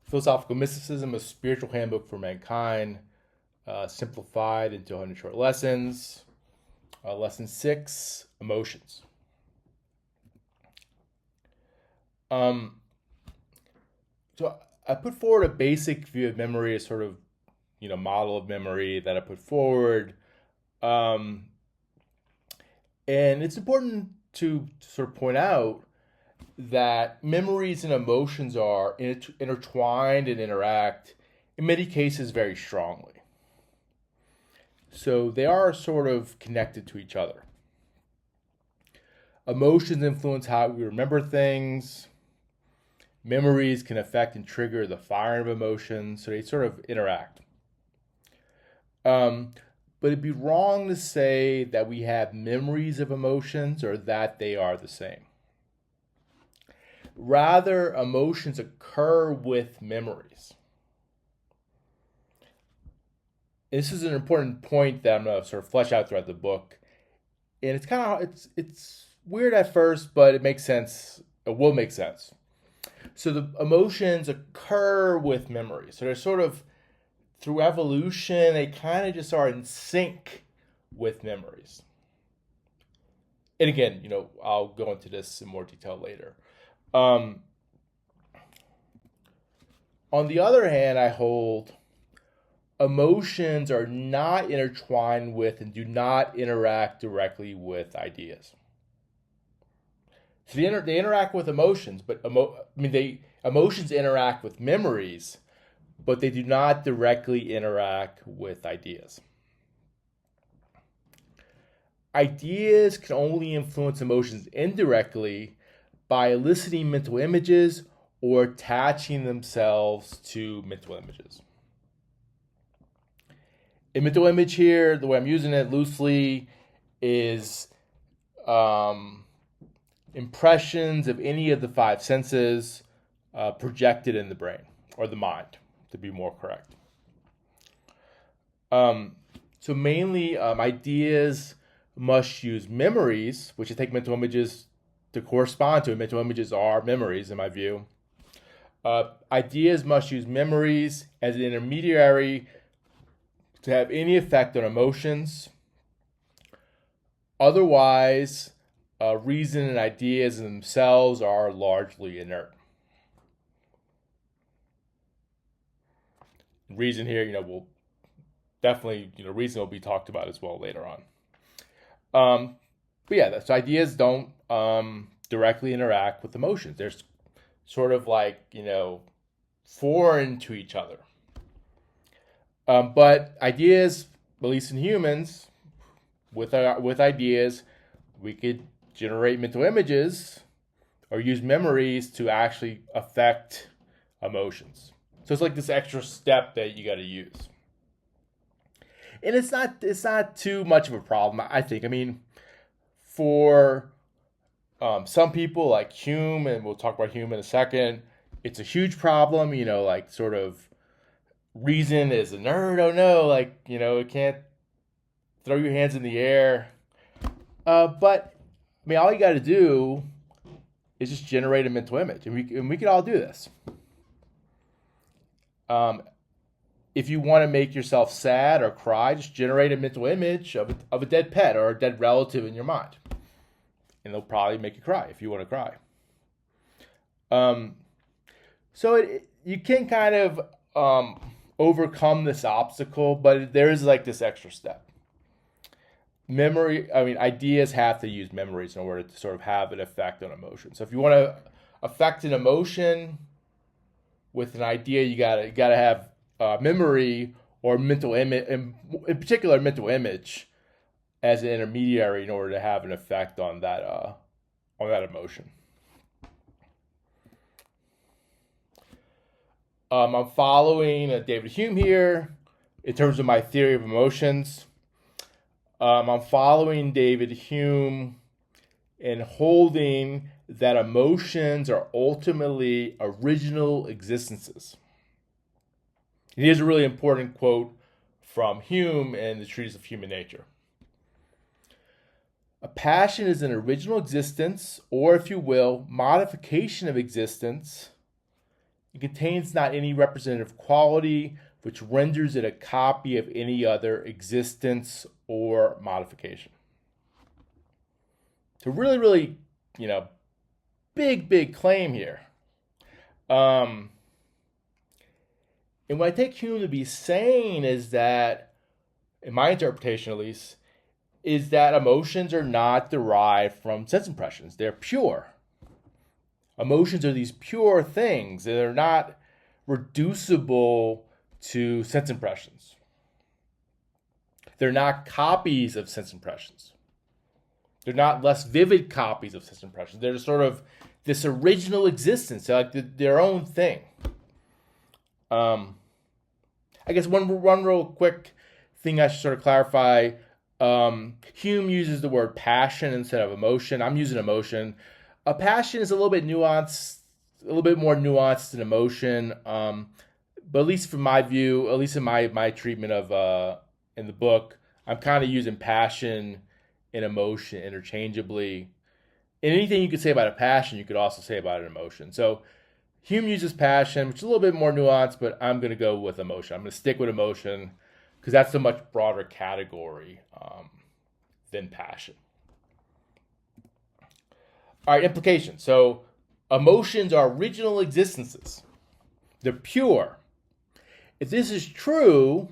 Philosophical Mysticism, a spiritual handbook for mankind, simplified into 100 short lessons. Lesson 6, emotions. So I put forward a basic view of memory, a sort of, model of memory that I put forward. Um, and it's important to sort of point out that memories and emotions are intertwined and interact, in many cases, very strongly. So they are sort of connected to each other. Emotions influence how we remember things. Memories can affect and trigger the firing of emotions, so they sort of interact. But it'd be wrong to say that we have memories of emotions or that they are the same. Rather, emotions occur with memories. This is an important point that I'm going to sort of flesh out throughout the book. And it's weird at first, but it makes sense. It will make sense. So the emotions occur with memories. So they're sort of, through evolution, they kind of just are in sync with memories. And again, I'll go into this in more detail later. On the other hand, I hold emotions are not intertwined with and do not interact directly with ideas. So they interact with emotions, but emotions interact with memories, but they do not directly interact with ideas. Ideas can only influence emotions indirectly by eliciting mental images or attaching themselves to mental images. A mental image here, the way I'm using it loosely, is impressions of any of the five senses projected in the brain, or the mind, to be more correct. So mainly, ideas must use memories, which I take mental images to correspond to. Mental images are memories, in my view. Ideas must use memories as an intermediary to have any effect on emotions. Otherwise, reason and ideas in themselves are largely inert. Reason here, will definitely, reason will be talked about as well later on. But yeah, so ideas don't directly interact with emotions. They're sort of like, foreign to each other. But ideas, at least in humans, with ideas, we could generate mental images or use memories to actually affect emotions. So it's like this extra step that you got to use. And it's not too much of a problem, I think. I mean, for some people like Hume, and we'll talk about Hume in a second, it's a huge problem, like sort of reason is a nerd. Oh no, like, it can't throw your hands in the air. But I mean, all you got to do is just generate a mental image, and we can all do this. If you want to make yourself sad or cry, just generate a mental image of a dead pet or a dead relative in your mind, and they'll probably make you cry if you want to cry. So you can kind of overcome this obstacle, but there is like this extra step. Ideas have to use memories in order to sort of have an effect on emotion. So if you want to affect an emotion with an idea, you gotta have memory or mental image, in particular mental image, as an intermediary in order to have an effect on that emotion. I'm following David Hume here in terms of my theory of emotions. I'm following David Hume in holding that emotions are ultimately original existences. And here's a really important quote from Hume in the Treatise of Human Nature. A passion is an original existence, or if you will, modification of existence, It contains not any representative quality, which renders it a copy of any other existence or modification. So really, really, big claim here. And what I take Hume to be saying is that, in my interpretation at least, is that emotions are not derived from sense impressions. They're pure. Emotions are these pure things. They're not reducible to sense impressions. They're not copies of sense impressions. They're not less vivid copies of sense impressions. They're sort of this original existence. They're like their own thing. I guess one real quick thing I should sort of clarify. Hume uses the word passion instead of emotion. I'm using emotion. A passion is a little bit nuanced, a little bit more nuanced than emotion. But at least from my view, at least in my treatment of in the book, I'm kind of using passion and emotion interchangeably. And anything you could say about a passion, you could also say about an emotion. So Hume uses passion, which is a little bit more nuanced, but I'm going to go with emotion. I'm going to stick with emotion because that's a much broader category than passion. All right, implication. So emotions are original existences. They're pure. If this is true,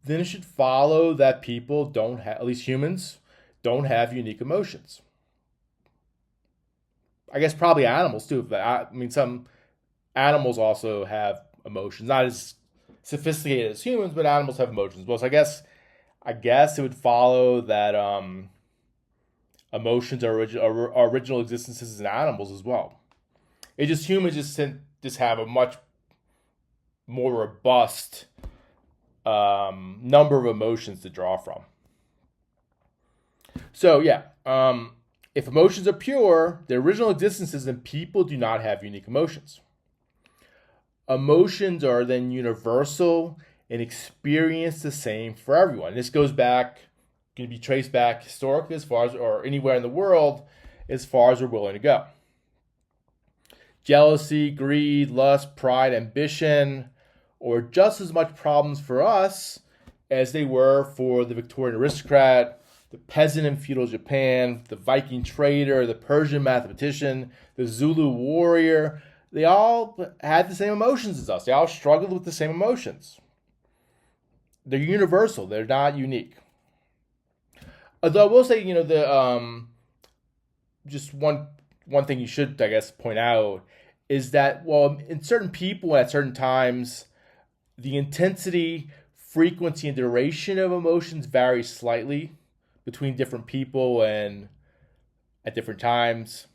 then it should follow that people don't have, at least humans, don't have unique emotions. I guess probably animals too. I mean, some animals also have emotions, not as sophisticated as humans, but animals have emotions as well. So I guess it would follow that emotions are original existences in animals as well. It just humans just have a much more robust number of emotions to draw from. So yeah, if emotions are pure, they're original existences, then people do not have unique emotions. Emotions are then universal and experienced the same for everyone. This goes back, can be traced back historically as far as, or anywhere in the world, as far as we're willing to go. Jealousy, greed, lust, pride, ambition, or just as much problems for us as they were for the Victorian aristocrat, the peasant in feudal Japan, the Viking trader, the Persian mathematician, the Zulu warrior. They all had the same emotions as us. They all struggled with the same emotions. They're universal. They're not unique. Although I will say, just one thing you should, I guess, point out is that, well, in certain people at certain times, the intensity, frequency, and duration of emotions vary slightly between different people and at different times.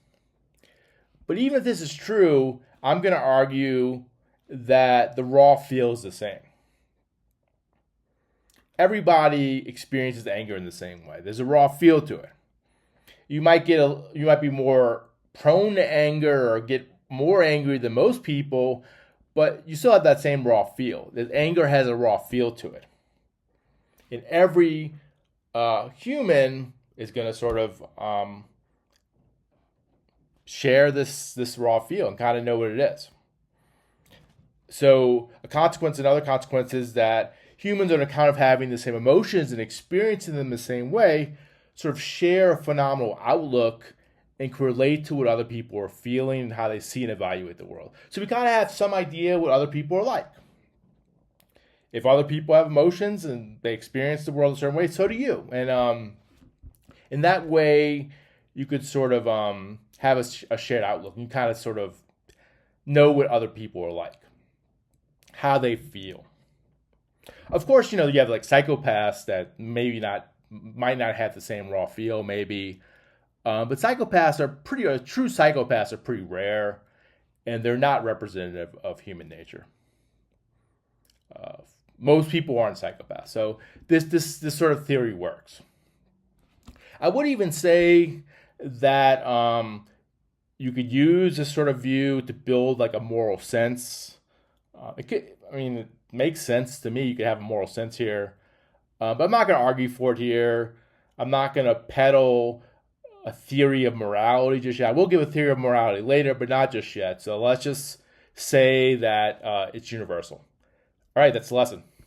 But even if this is true, I'm going to argue that the raw feel is the same. Everybody experiences anger in the same way. There's a raw feel to it. You might be more prone to anger or get more angry than most people, but you still have that same raw feel. That anger has a raw feel to it. And every human is going to sort of share this raw feel and kind of know what it is. So another consequence is that humans, on account of having the same emotions and experiencing them the same way, sort of share a phenomenal outlook and can relate to what other people are feeling and how they see and evaluate the world. So we kind of have some idea what other people are like. If other people have emotions and they experience the world a certain way, so do you. And in that way, you could sort of have a shared outlook. You kind of sort of know what other people are like, how they feel. Of course, you have like psychopaths that might not have the same raw feel, maybe. But true psychopaths are pretty rare, and they're not representative of human nature. Most people aren't psychopaths, so this sort of theory works. I would even say that you could use this sort of view to build like a moral sense. It makes sense to me. You could have a moral sense here, but I'm not going to argue for it here. I'm not going to peddle a theory of morality just yet. We'll give a theory of morality later, but not just yet. So let's just say that it's universal. All right, that's the lesson.